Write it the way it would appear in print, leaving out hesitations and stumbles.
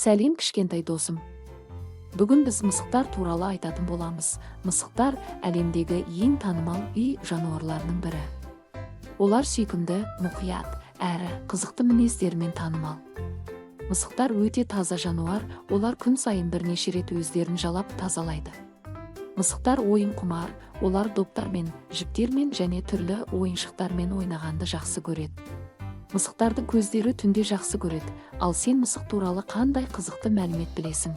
Сәлем кішкентай досым. Бүгін біз мысықтар туралы айтатын боламыз. Мысықтар әлемдегі ең танымал үй жануарларының бірі. Олар сүйкімді, мұқият, әрі қызықты мінездерімен танымал. Мысықтар өте таза жануар, олар күн сайын бірнеше рет өздерін жалап тазалайды. Мысықтар ойын құмар, олар доптармен, жіптермен және түрлі ойыншықтармен ойнағанды жақсы көреді. Мысықтардың көздері түнде жақсы көреді, ал сен мысық туралы қандай қызықты мәлімет білесің?